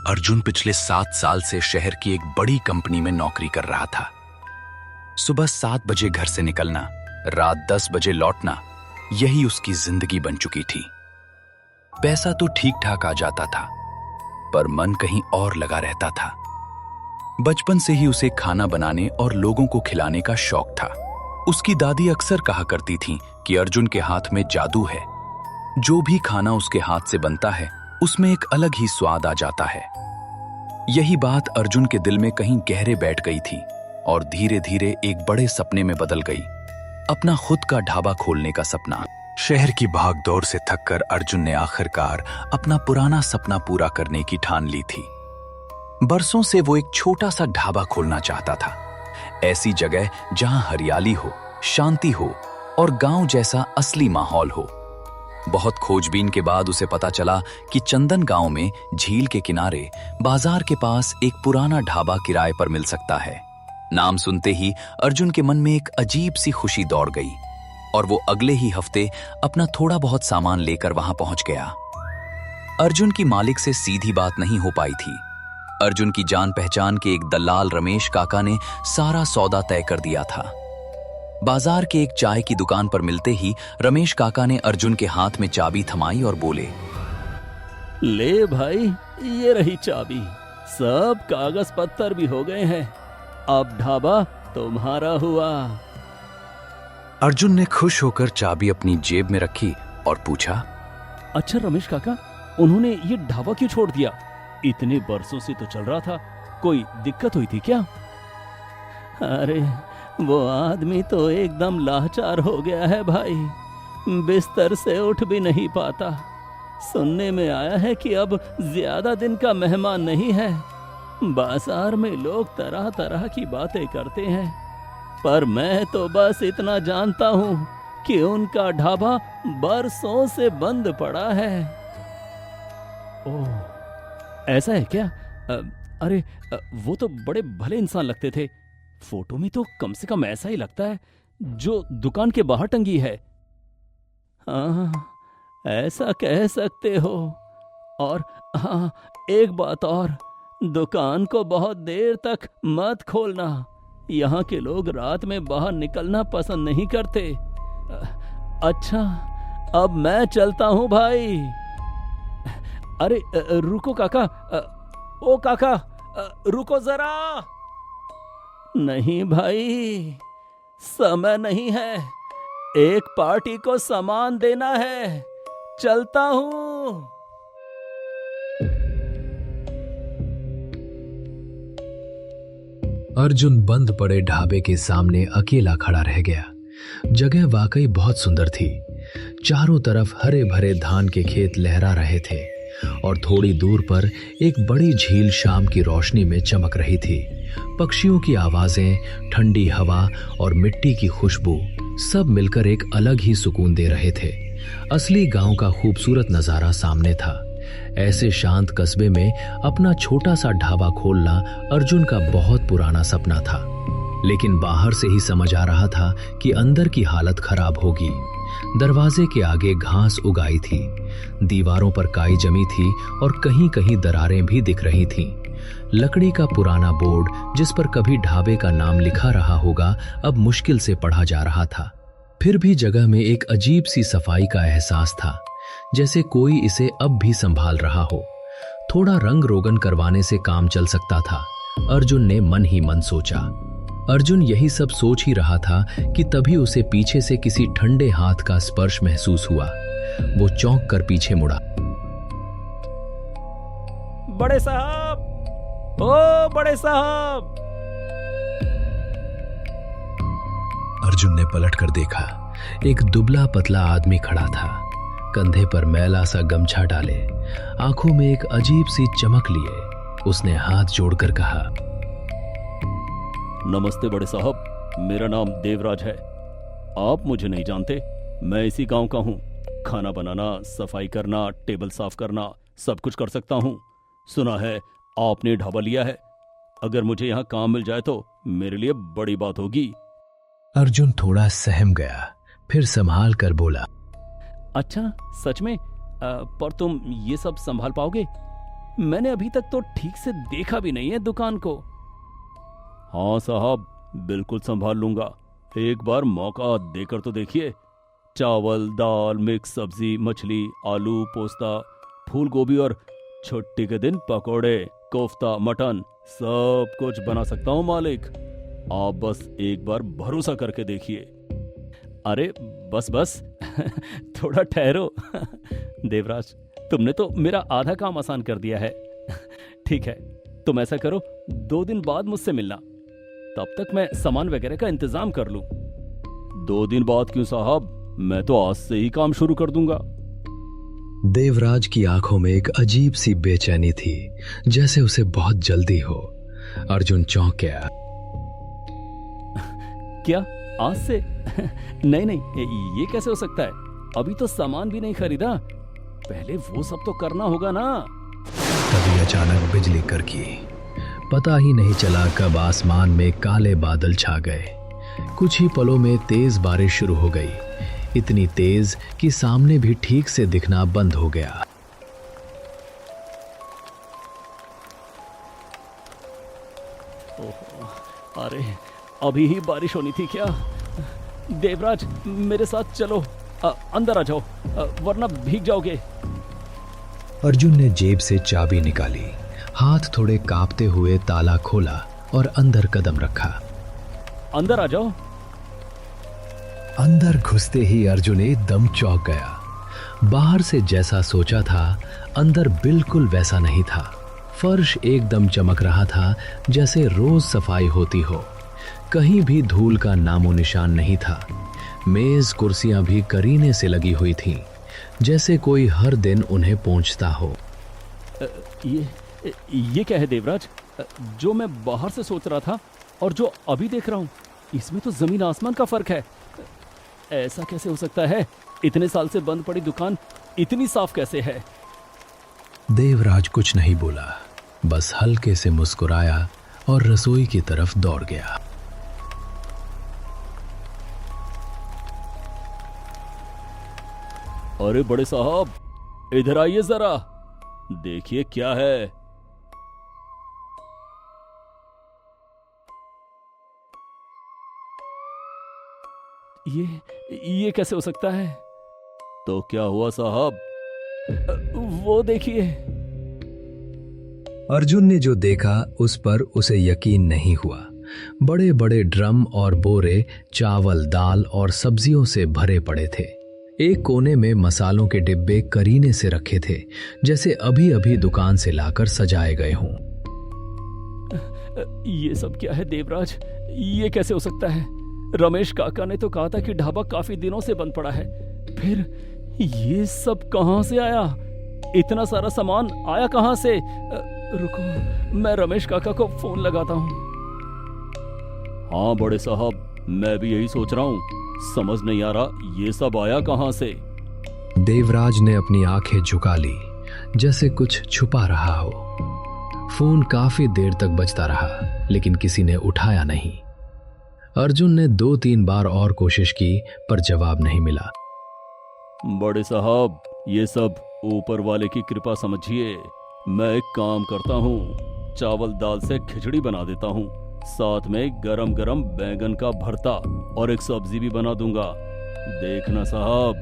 अर्जुन पिछले 7 साल से शहर की एक बड़ी कंपनी में नौकरी कर रहा था। सुबह 7 बजे घर से निकलना, रात 10 बजे लौटना, यही उसकी जिंदगी बन चुकी थी। पैसा तो ठीक ठाक आ जाता था, पर मन कहीं और लगा रहता था। बचपन से ही उसे खाना बनाने और लोगों को खिलाने का शौक था। उसकी दादी अक्सर कहा करती थी कि अर्जुन के हाथ में जादू है। जो भी खाना उसके हाथ से बनता है, उसमें एक अलग ही स्वाद आ जाता है। यही बात अर्जुन के दिल में कहीं गहरे बैठ गई थी और धीरे धीरे एक बड़े सपने में बदल गई, अपना खुद का ढाबा खोलने का सपना। शहर की भागदौड़ से थककर अर्जुन ने आखिरकार अपना पुराना सपना पूरा करने की ठान ली थी। बरसों से वो एक छोटा सा ढाबा खोलना चाहता था, ऐसी जगह जहां हरियाली हो, शांति हो और गांव जैसा असली माहौल हो। बहुत खोजबीन के बाद उसे पता चला कि चंदन गांव में झील के किनारे बाजार के पास एक पुराना ढाबा किराए पर मिल सकता है। नाम सुनते ही अर्जुन के मन में एक अजीब सी खुशी दौड़ गई और वो अगले ही हफ्ते अपना थोड़ा बहुत सामान लेकर वहां पहुंच गया। अर्जुन की मालिक से सीधी बात नहीं हो पाई थी। अर्जुन की जान पहचान के एक दलाल रमेश काका ने सारा सौदा तय कर दिया था। बाजार के एक चाय की दुकान पर मिलते ही रमेश काका ने अर्जुन के हाथ में चाबी थमाई और बोले, ले भाई, ये रही चाबी। सब कागज पत्तर भी हो गए हैं, अब ढाबा तुम्हारा हुआ। अर्जुन ने खुश होकर चाबी अपनी जेब में रखी और पूछा, अच्छा रमेश काका, उन्होंने ये ढाबा क्यों छोड़ दिया? इतने बरसों से तो चल रहा था, कोई दिक्कत हुई थी क्या? अरे वो आदमी तो एकदम लाचार हो गया है भाई, बिस्तर से उठ भी नहीं पाता। सुनने में आया है कि अब ज्यादा दिन का मेहमान नहीं है। बाजार में लोग तरह तरह की बातें करते हैं, पर मैं तो बस इतना जानता हूं कि उनका ढाबा बरसों से बंद पड़ा है। ओह, ऐसा है क्या? अरे वो तो बड़े भले इंसान लगते थे। फोटो में तो कम से कम ऐसा ही लगता है जो दुकान के बाहर टंगी है। हाँ, ऐसा कह सकते हो। और हाँ, एक बात और, दुकान को बहुत देर तक मत खोलना। यहाँ के लोग रात में बाहर निकलना पसंद नहीं करते। अच्छा, अब मैं चलता हूँ भाई। अरे रुको काका, ओ काका, रुको जरा। नहीं भाई, समय नहीं है, एक पार्टी को सामान देना है, चलता हूं। अर्जुन बंद पड़े ढाबे के सामने अकेला खड़ा रह गया। जगह वाकई बहुत सुंदर थी। चारों तरफ हरे भरे धान के खेत लहरा रहे थे और थोड़ी दूर पर एक बड़ी झील शाम की रोशनी में चमक रही थी। पक्षियों की आवाजें, ठंडी हवा और मिट्टी की खुशबू सब मिलकर एक अलग ही सुकून दे रहे थे। असली गांव का खूबसूरत नजारा सामने था। ऐसे शांत कस्बे में अपना छोटा सा ढाबा खोलना अर्जुन का बहुत पुराना सपना था, लेकिन बाहर से ही समझ आ रहा था कि अंदर की हालत खराब होगी। दरवाजे के आगे घास उगाई थी, दीवारों पर काई जमी थी और कहीं कहीं दरारें भी दिख रही थीं। लकड़ी का पुराना बोर्ड जिस पर कभी ढाबे का नाम लिखा रहा होगा, अब मुश्किल से पढ़ा जा रहा था। फिर भी जगह में एक अजीब सी सफाई का एहसास था, जैसे कोई इसे अब भी संभाल रहा हो। थोड़ा रंग रोगन करवाने से काम चल सकता था, अर्जुन ने मन ही मन सोचा। अर्जुन यही सब सोच ही रहा था कि तभी उसे पीछे से किसी ठंडे हाथ का स्पर्श महसूस हुआ। वो चौंक कर पीछे मुड़ा। बड़े साहब, ओ बड़े साहब। अर्जुन ने पलट कर देखा। एक दुबला पतला आदमी खड़ा था, कंधे पर मैला सा गमछा डाले, आंखों में एक अजीब सी चमक लिए। उसने हाथ जोड़कर कहा, नमस्ते बड़े साहब, मेरा नाम देवराज है। आप मुझे नहीं जानते, मैं इसी गांव का हूँ। खाना बनाना, सफाई करना, टेबल साफ करना, सब कुछ कर सकता हूँ। सुना है आपने ढाबा लिया है, अगर मुझे यहाँ काम मिल जाए तो मेरे लिए बड़ी बात होगी। अर्जुन थोड़ा सहम गया, फिर संभाल कर बोला, अच्छा सच में? पर तुम ये सब संभाल पाओगे? मैंने अभी तक तो ठीक से देखा भी नहीं है दुकान को। हाँ साहब, बिल्कुल संभाल लूंगा। एक बार मौका देकर तो देखिए। चावल, दाल, मिक्स सब्जी, मछली, आलू, पोस्ता, फूल गोभी और छुट्टी के दिन पकोड़े, कोफ्ता, मटन, सब कुछ बना सकता हूँ मालिक। आप बस एक बार भरोसा करके देखिए। अरे बस बस थोड़ा ठहरो। देवराज, तुमने तो मेरा आधा काम आसान कर दिया है। ठीक है, तुम ऐसा करो, 2 दिन बाद मुझसे मिलना, तब तक मैं सामान वगैरह का इंतजाम कर लूं। 2 दिन बाद क्यों साहब, मैं तो आज से ही काम शुरू कर दूंगा। देवराज की आंखों में एक अजीब सी बेचैनी थी, जैसे उसे बहुत जल्दी हो। अर्जुन चौंक गया। क्या आज से? नहीं नहीं, ये कैसे हो सकता है? अभी तो सामान भी नहीं खरीदा, पहले वो सब तो करना होगा ना। तभी अचानक बिजली कड़की। पता ही नहीं चला कब आसमान में काले बादल छा गए। कुछ ही पलों में तेज बारिश शुरू हो गई, इतनी तेज कि सामने भी ठीक से दिखना बंद हो गया। ओहो, अरे अभी ही बारिश होनी थी क्या? देवराज, मेरे साथ चलो, अंदर आ जाओ, वरना भीग जाओगे। अर्जुन ने जेब से चाबी निकाली, हाथ थोड़े कांपते हुए ताला खोला और अंदर कदम रखा। अंदर आ जाओ। अंदर घुसते ही अर्जुन एकदम चौंक गया। बाहर से जैसा सोचा था, अंदर बिल्कुल वैसा नहीं था। फर्श एकदम चमक रहा था, जैसे रोज सफाई होती हो। कहीं भी धूल का नामो निशान नहीं था। मेज कुर्सियां भी करीने से लगी हुई थीं, जैसे कोई हर दिन उन्हें पोंछता हो। ये क्या है देवराज? जो मैं बाहर से सोच रहा था और जो अभी देख रहा हूँ, इसमें तो जमीन आसमान का फर्क है। ऐसा कैसे हो सकता है? इतने साल से बंद पड़ी दुकान इतनी साफ कैसे है? देवराज कुछ नहीं बोला, बस हल्के से मुस्कुराया और रसोई की तरफ दौड़ गया। अरे बड़े साहब, इधर आइए जरा, देखिए क्या है। ये कैसे हो सकता है? तो क्या हुआ साहब? वो देखिए। अर्जुन ने जो देखा उस पर उसे यकीन नहीं हुआ। बड़े बड़े ड्रम और बोरे चावल, दाल और सब्जियों से भरे पड़े थे। एक कोने में मसालों के डिब्बे करीने से रखे थे, जैसे अभी अभी दुकान से लाकर सजाए गए हों। ये सब क्या है देवराज? ये कैसे हो सकता है? रमेश काका ने तो कहा था कि ढाबा काफी दिनों से बंद पड़ा है, फिर ये सब कहां से आया? इतना सारा सामान आया कहां से? रुको, मैं रमेश काका को फोन लगाता हूँ। हाँ बड़े साहब, मैं भी यही सोच रहा हूँ, समझ नहीं आ रहा ये सब आया कहां से। देवराज ने अपनी आंखें झुका ली, जैसे कुछ छुपा रहा हो। फोन काफी देर तक बजता रहा, लेकिन किसी ने उठाया नहीं। अर्जुन ने 2-3 बार और कोशिश की, पर जवाब नहीं मिला। बड़े साहब, ये सब ऊपर वाले की कृपा समझिए। मैं एक काम करता हूँ, चावल दाल से खिचड़ी बना देता हूँ, साथ में गरम गरम बैंगन का भरता और एक सब्जी भी बना दूंगा। देखना साहब,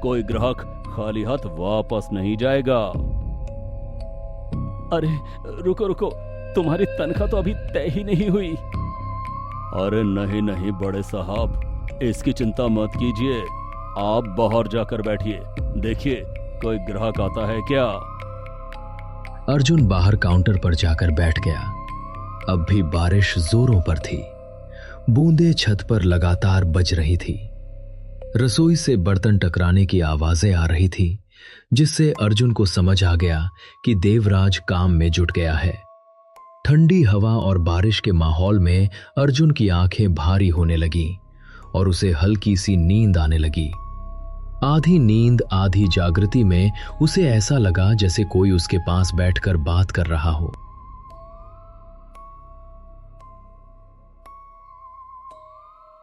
कोई ग्राहक खाली हाथ वापस नहीं जाएगा। अरे रुको रुको, तुम्हारी तनख्वाह तो अभी तय ही नहीं हुई। अरे नहीं नहीं बड़े साहब, इसकी चिंता मत कीजिए, आप बाहर जाकर बैठिए, देखिए कोई ग्राहक आता है क्या। अर्जुन बाहर काउंटर पर जाकर बैठ गया। अब भी बारिश जोरों पर थी, बूंदें छत पर लगातार बज रही थी। रसोई से बर्तन टकराने की आवाजें आ रही थी, जिससे अर्जुन को समझ आ गया कि देवराज काम में जुट गया है। ठंडी हवा और बारिश के माहौल में अर्जुन की आंखें भारी होने लगीं और उसे हल्की सी नींद आने लगी। आधी नींद आधी जागृति में उसे ऐसा लगा जैसे कोई उसके पास बैठकर बात कर रहा हो।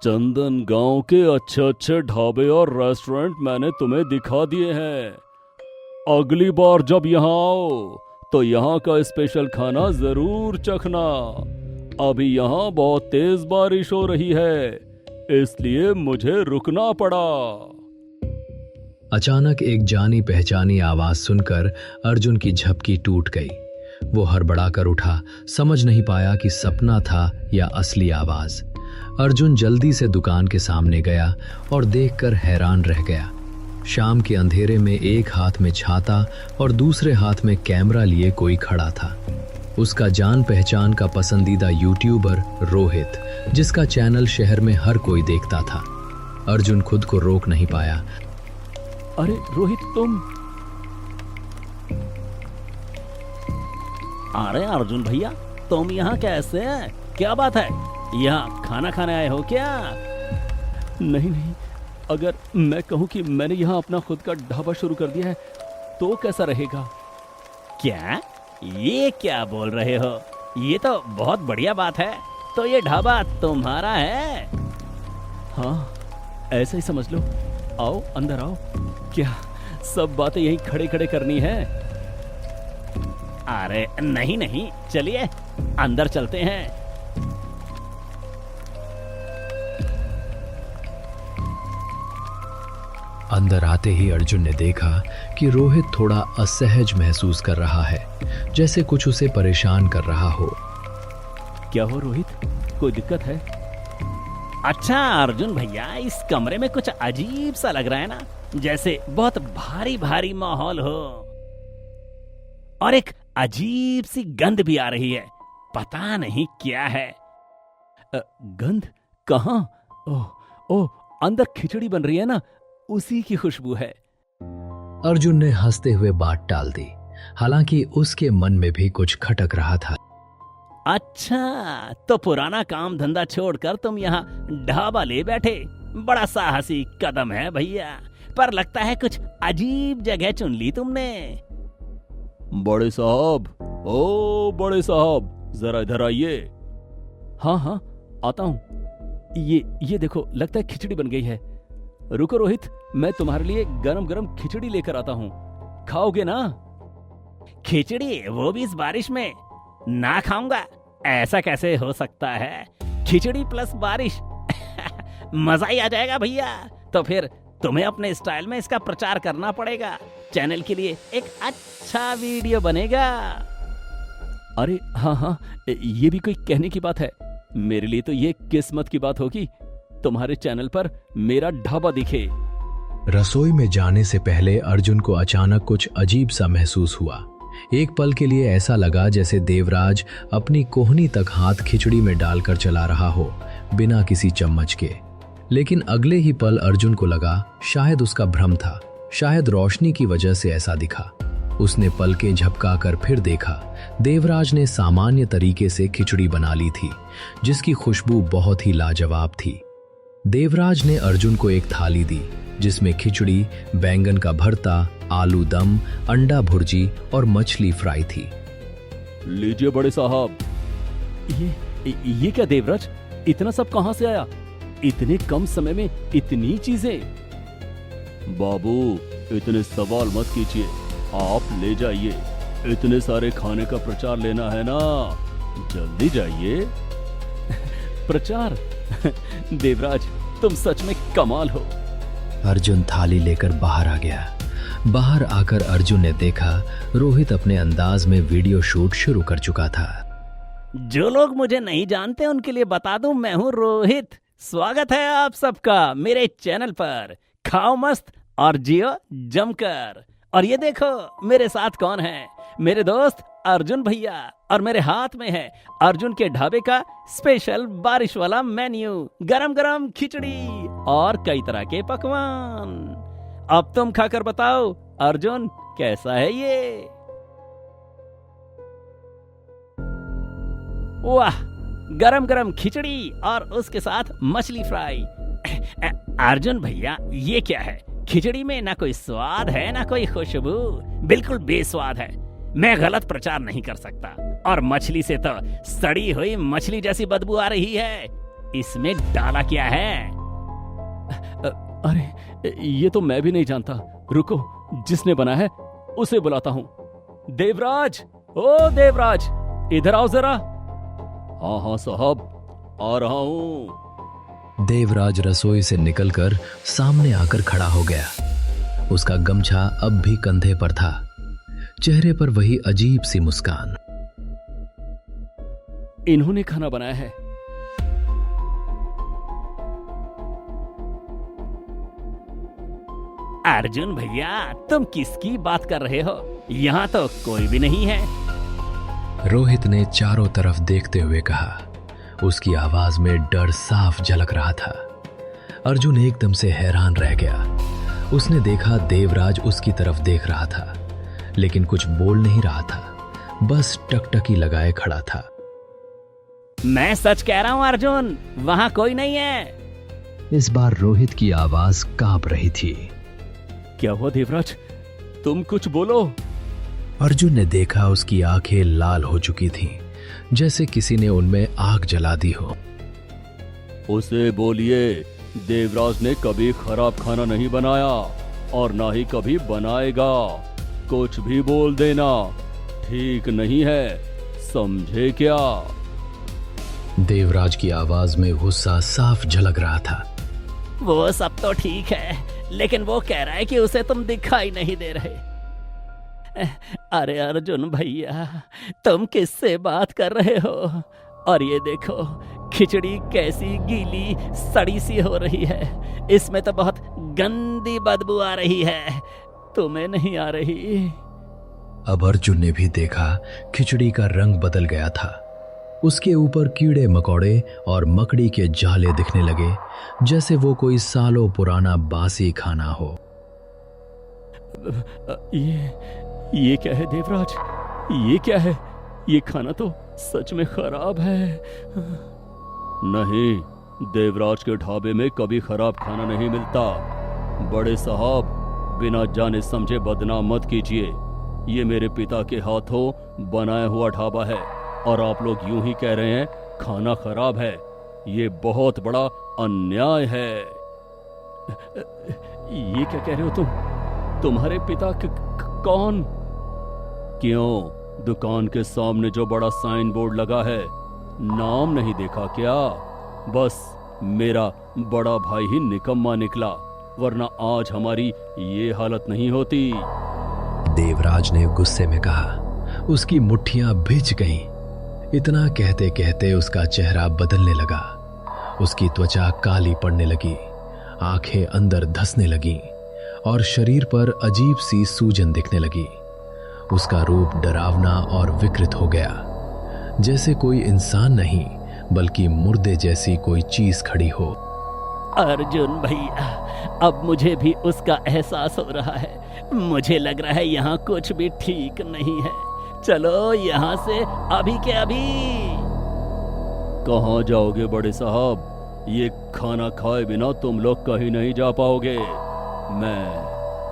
चंदन गांव के अच्छे अच्छे ढाबे और रेस्टोरेंट मैंने तुम्हें दिखा दिए हैं। अगली बार जब यहाँ आओ तो यहाँ का स्पेशल खाना जरूर चखना। अभी यहाँ बहुत तेज बारिश हो रही है, इसलिए मुझे रुकना पड़ा। अचानक एक जानी पहचानी आवाज सुनकर अर्जुन की झपकी टूट गई। वो हड़बड़ाकर उठा, समझ नहीं पाया कि सपना था या असली आवाज। अर्जुन जल्दी से दुकान के सामने गया और देखकर हैरान रह गया। शाम के अंधेरे में एक हाथ में छाता और दूसरे हाथ में कैमरा लिए कोई खड़ा था। उसका जान पहचान का पसंदीदा यूट्यूबर रोहित, जिसका चैनल शहर में हर कोई देखता था। अर्जुन खुद को रोक नहीं पाया। अरे रोहित, तुम? अरे अर्जुन भैया, तुम यहाँ कैसे हैं? क्या बात है? यहाँ खाना खाने आए हो क्या? नहीं नहीं, अगर मैं कहूँ कि मैंने यहाँ अपना खुद का ढाबा शुरू कर दिया है तो कैसा रहेगा? क्या? ये क्या बोल रहे हो? ये तो बहुत बढ़िया बात है। तो ये ढाबा तुम्हारा है? हाँ, ऐसा ही समझ लो। आओ अंदर आओ। क्या सब बातें यहीं खड़े खड़े करनी है? अरे नहीं नहीं, चलिए अंदर चलते हैं। अंदर आते ही अर्जुन ने देखा कि रोहित थोड़ा असहज महसूस कर रहा है, जैसे कुछ उसे परेशान कर रहा हो। क्या हो रोहित, कोई दिक्कत है? अच्छा अर्जुन भैया, इस कमरे में कुछ अजीब सा लग रहा है ना, जैसे बहुत भारी भारी माहौल हो, और एक अजीब सी गंध भी आ रही है। पता नहीं क्या है। गंध? कहाँ? ओह, अंदर खिचड़ी बन रही है ना, उसी की खुशबू है। अर्जुन ने हंसते हुए बात टाल दी, हालांकि उसके मन में भी कुछ खटक रहा था। अच्छा, तो पुराना काम धंधा छोड़कर तुम यहाँ ढाबा ले बैठे। बड़ा साहसी कदम है भैया, पर लगता है कुछ अजीब जगह चुन ली तुमने। बड़े साहब, ओ बड़े साहब, जरा इधर आइए। हाँ हाँ, आता हूँ। ये देखो, लगता है खिचड़ी बन गई है। रुको रोहित, मैं तुम्हारे लिए गरम गरम खिचड़ी लेकर आता हूँ, खाओगे ना? खिचड़ी, वो भी इस बारिश में? ना खाऊंगा, ऐसा कैसे हो सकता है? खिचड़ी प्लस बारिश मजा ही आ जाएगा भैया। तो फिर तुम्हें अपने स्टाइल में इसका प्रचार करना पड़ेगा। चैनल के लिए एक अच्छा वीडियो बनेगा। अरे हाँ हाँ, ये भी कोई कहने की बात है? मेरे लिए तो ये किस्मत की बात होगी, तुम्हारे चैनल पर मेरा ढाबा दिखे। रसोई में जाने से पहले अर्जुन को अचानक कुछ अजीब सा महसूस हुआ। एक पल के लिए ऐसा लगा जैसे देवराज अपनी कोहनी तक हाथ खिचड़ी में डालकर चला रहा हो, बिना किसी चम्मच के। लेकिन अगले ही पल अर्जुन को लगा शायद उसका भ्रम था, शायद रोशनी की वजह से ऐसा दिखा। उसने पलकें झपकाकर फिर देखा। देवराज ने सामान्य तरीके से खिचड़ी बना ली थी, जिसकी खुशबू बहुत ही लाजवाब थी। देवराज ने अर्जुन को एक थाली दी, जिसमें खिचड़ी, बैंगन का भरता, आलू दम, अंडा भुर्जी और मछली फ्राई थी। लीजिए बड़े साहब। ये क्या देवराज, इतना सब कहां से आया? इतने कम समय में इतनी चीजें? बाबू, इतने सवाल मत कीजिए, आप ले जाइए। इतने सारे खाने का प्रचार लेना है ना, जल्दी जाइए। प्रचार? देवराज, तुम सच में कमाल हो। अर्जुन थाली लेकर बाहर आ गया। बाहर आकर अर्जुन ने देखा रोहित अपने अंदाज में वीडियो शूट शुरू कर चुका था। जो लोग मुझे नहीं जानते उनके लिए बता दूं, मैं हूं रोहित। स्वागत है आप सबका मेरे चैनल पर। खाओ मस्त और जियो जमकर। और ये देखो मेरे साथ कौन है, मेरे दोस्त अर्जुन भैया, और मेरे हाथ में है अर्जुन के ढाबे का स्पेशल बारिश वाला मेन्यू, गरम गरम खिचड़ी और कई तरह के पकवान। अब तुम खाकर बताओ अर्जुन, कैसा है ये? वाह, गरम गरम खिचड़ी और उसके साथ मछली फ्राई। अर्जुन भैया, ये क्या है? खिचड़ी में ना कोई स्वाद है ना कोई खुशबू, बिल्कुल बेस्वाद है। मैं गलत प्रचार नहीं कर सकता। और मछली से तो सड़ी हुई मछली जैसी बदबू आ रही है। इसमें डाला क्या है? अरे ये तो मैं भी नहीं जानता। रुको, जिसने बना है उसे बुलाता हूँ। देवराज, ओ देवराज, इधर आओ जरा। हाँ हाँ साहब, आ रहा हूं। देवराज रसोई से निकलकर सामने आकर खड़ा हो गया। उसका गमछा अब भी कंधे पर था, चेहरे पर वही अजीब सी मुस्कान। इन्होंने खाना बनाया है। अर्जुन भैया, तुम किसकी बात कर रहे हो? यहाँ तो कोई भी नहीं है। रोहित ने चारों तरफ देखते हुए कहा। उसकी आवाज में डर साफ झलक रहा था। अर्जुन एकदम से हैरान रह गया। उसने देखा देवराज उसकी तरफ देख रहा था, लेकिन कुछ बोल नहीं रहा था, बस टकटकी लगाए खड़ा था। मैं सच कह रहा हूं अर्जुन, वहां कोई नहीं है। इस बार रोहित की आवाज कांप रही थी। क्या हुआ देवराज, तुम कुछ बोलो। अर्जुन ने देखा उसकी आंखें लाल हो चुकी थीं, जैसे किसी ने उनमें आग जला दी हो। उसे बोलिए, देवराज ने कभी खराब खाना नहीं बनाया और ना ही कभी बनाएगा। कुछ भी बोल देना ठीक नहीं है, समझे क्या? देवराज की आवाज में गुस्सा साफ झलक रहा था। वो सब तो ठीक है, लेकिन वो कह रहा है कि उसे तुम दिखाई नहीं दे रहे। अरे अर्जुन भैया, तुम किससे बात कर रहे हो? और ये देखो, खिचड़ी कैसी गीली सड़ी सी हो रही है। इसमें तो बहुत गंदी बदबू आ रही है। तुम्हें नहीं आ रही? अब अर्जुन ने भी देखा खिचड़ी का रंग बदल गया था। उसके ऊपर कीड़े मकोड़े और मकड़ी के जाले दिखने लगे, जैसे वो कोई सालों पुराना बासी खाना हो। ये क्या है देवराज? ये क्या है? ये खाना तो सच में खराब है। नहीं, देवराज के ढाबे में कभी खराब खाना नहीं मिलता। बड़े साहब, बिना जाने समझे बदनाम मत कीजिए। ये मेरे पिता के हाथों बनाया हुआ ढाबा है और आप लोग यूं ही कह रहे हैं खाना खराब है। ये बहुत बड़ा अन्याय है। ये क्या कह रहे हो तुम? तुम्हारे पिता कौन? क्यों, दुकान के सामने जो बड़ा साइन बोर्ड लगा है, नाम नहीं देखा क्या? बस मेरा बड़ा भाई ही निकम्मा निकला, वरना आज हमारी ये हालत नहीं होती। देवराज ने गुस्से में कहा। उसकी मुट्ठियां भिज गईं। इतना कहते कहते उसका चेहरा बदलने लगा। उसकी त्वचा काली पड़ने लगी, आंखें अंदर धंसने लगीं और शरीर पर अजीब सी सूजन दिखने लगी। उसका रूप डरावना और विकृत हो गया, जैसे कोई इंसान नहीं बल्कि मुर्दे जैसी कोई चीज खड़ी हो। अर्जुन भैया, अब मुझे भी उसका एहसास हो रहा है। मुझे लग रहा है यहाँ कुछ भी ठीक नहीं है। चलो यहाँ से अभी के अभी। कहाँ जाओगे बड़े साहब? ये खाना खाए बिना तुम लोग कहीं नहीं जा पाओगे।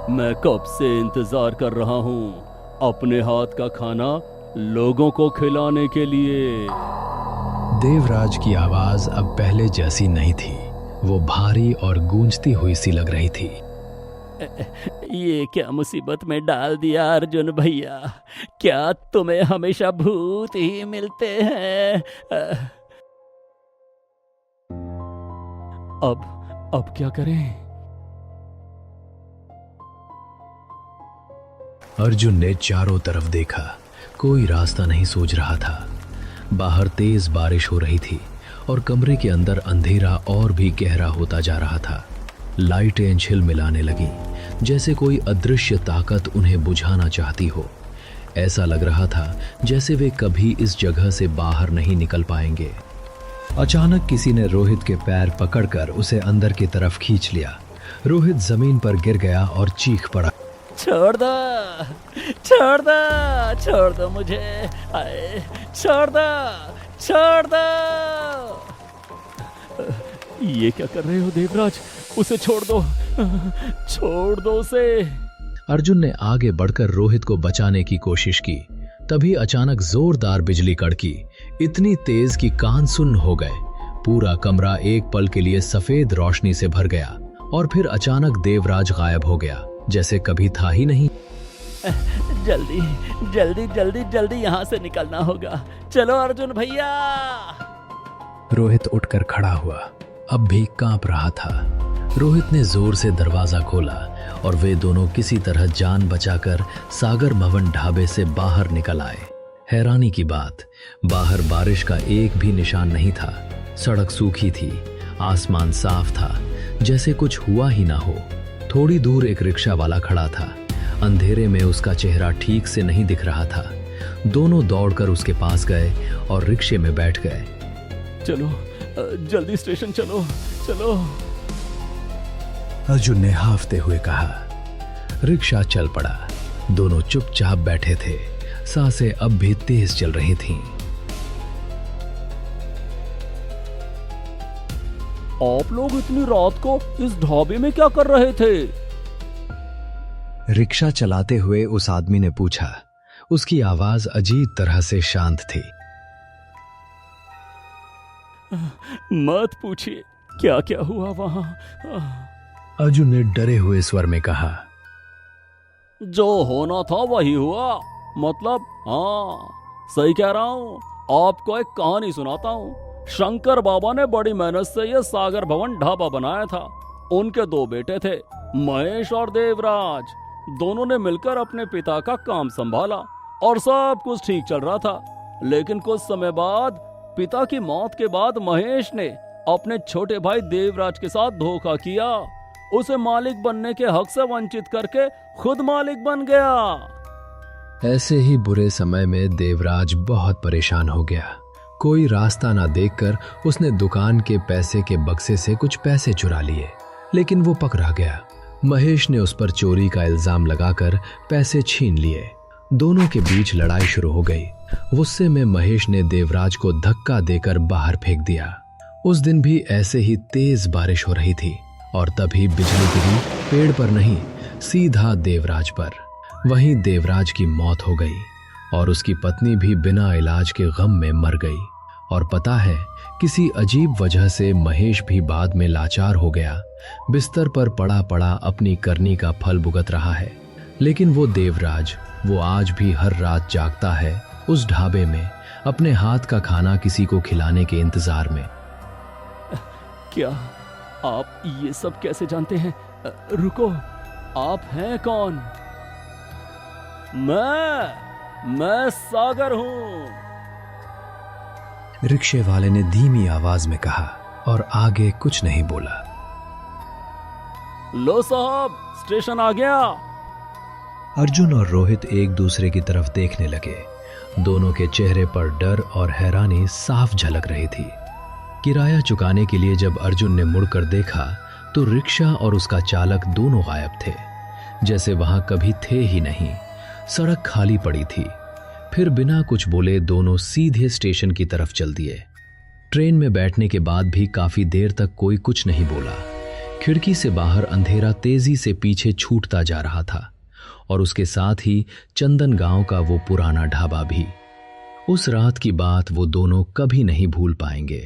मैं कब से इंतजार कर रहा हूँ अपने हाथ का खाना लोगों को खिलाने के लिए। देवराज की आवाज अब पहले जैसी नहीं थी। वो भारी और गूंजती हुई सी लग रही थी। ये क्या मुसीबत में डाल दिया अर्जुन भैया? क्या तुम्हें हमेशा भूत ही मिलते हैं? अब क्या करें? अर्जुन ने चारों तरफ देखा, कोई रास्ता नहीं सूझ रहा था। बाहर तेज बारिश हो रही थी और कमरे के अंदर अंधेरा और भी गहरा होता जा रहा था। लाइटें झिलमिलाने लगीं, जैसे कोई अदृश्य ताकत उन्हें बुझाना चाहती हो। ऐसा लग रहा था जैसे वे कभी इस जगह से बाहर नहीं निकल पाएंगे। अचानक किसी ने रोहित के पैर पकड़कर उसे अंदर की तरफ खींच लिया। रोहित जमीन पर गिर गया और चीख पड़ा। छोड़ दो, छोड़ दो, छोड़ दो मुझे, छोड़ दो, छोड़ दो। ये क्या कर रहे हो देवराज? उसे छोड़ दो, छोड़ दो उसे। अर्जुन ने आगे बढ़कर रोहित को बचाने की कोशिश की। तभी अचानक जोरदार बिजली कड़की, इतनी तेज कि कान सुन्न हो गए। पूरा कमरा एक पल के लिए सफेद रोशनी से भर गया और फिर अचानक देवराज गायब हो गया, जैसे कभी था ही नहीं। जल्दी जल्दी जल्दी जल्दी यहाँ से निकलना होगा। चलो अर्जुन भैया। रोहित उठकर खड़ा हुआ, अब भी कांप रहा था। रोहित ने जोर से दरवाजा खोला और वे दोनों किसी तरह जान बचाकर सागर भवन ढाबे से बाहर निकल आए। हैरानी की बात, बाहर बारिश का एक भी निशान नहीं था। सड़क सूखी थी, आसमान साफ था, जैसे कुछ हुआ ही ना हो। थोड़ी दूर एक रिक्शा वाला खड़ा था। अंधेरे में उसका चेहरा ठीक से नहीं दिख रहा था। दोनों दौड़कर उसके पास गए और रिक्शे में बैठ गए। चलो जल्दी स्टेशन चलो चलो। अर्जुन ने हाफते हुए कहा। रिक्शा चल पड़ा। दोनों चुपचाप बैठे थे। सांसें अब भी तेज चल रही थीं। आप लोग इतनी रात को इस ढाबे में क्या कर रहे थे? रिक्शा चलाते हुए उस आदमी ने पूछा। उसकी आवाज अजीब तरह से शांत थी। मत पूछिए क्या क्या हुआ वहां। अर्जुन ने डरे हुए स्वर में कहा। जो होना था वही हुआ। मतलब हाँ, सही कह रहा हूँ। आपको एक कहानी सुनाता हूँ। शंकर बाबा ने बड़ी मेहनत से यह सागर भवन ढाबा बनाया था। उनके दो बेटे थे, महेश और देवराज। दोनों ने मिलकर अपने पिता का काम संभाला और सब कुछ ठीक चल रहा था। लेकिन कुछ समय बाद पिता की मौत के बाद महेश ने अपने छोटे भाई देवराज के साथ धोखा किया। उसे मालिक बनने के हक से वंचित करके खुद मालिक बन गया। ऐसे ही बुरे समय में देवराज बहुत परेशान हो गया। कोई रास्ता ना देखकर उसने दुकान के पैसे के बक्से से कुछ पैसे चुरा लिए, लेकिन वो पकड़ा गया। महेश ने उस पर चोरी का इल्जाम लगाकर पैसे छीन लिए। दोनों के बीच लड़ाई शुरू हो गई। गुस्से में महेश ने देवराज को धक्का देकर बाहर फेंक दिया। उस दिन भी ऐसे ही तेज बारिश हो रही थी और तभी बिजली गिरी, पेड़ पर नहीं, सीधा देवराज पर। वहीं देवराज की मौत हो गई और उसकी पत्नी भी बिना इलाज के गम में मर गई। और पता है, किसी अजीब वजह से महेश भी बाद में लाचार हो गया। बिस्तर पर पड़ा पड़ा अपनी करनी का फल भुगत रहा है। लेकिन वो देवराज, वो आज भी हर रात जागता है उस ढाबे में, अपने हाथ का खाना किसी को खिलाने के इंतजार में। क्या आप ये सब कैसे जानते हैं? रुको, आप हैं कौन? मैं सागर हूं। रिक्शे वाले ने धीमी आवाज में कहा और आगे कुछ नहीं बोला। लो साहब, स्टेशन आ गया। अर्जुन और रोहित एक दूसरे की तरफ देखने लगे। दोनों के चेहरे पर डर और हैरानी साफ झलक रही थी। किराया चुकाने के लिए जब अर्जुन ने मुड़कर देखा तो रिक्शा और उसका चालक दोनों गायब थे, जैसे वहां कभी थे ही नहीं। सड़क खाली पड़ी थी। फिर बिना कुछ बोले दोनों सीधे स्टेशन की तरफ चल दिए। ट्रेन में बैठने के बाद भी काफी देर तक कोई कुछ नहीं बोला। खिड़की से बाहर अंधेरा तेजी से पीछे छूटता जा रहा था और उसके साथ ही चंदन गांव का वो पुराना ढाबा भी। उस रात की बात वो दोनों कभी नहीं भूल पाएंगे।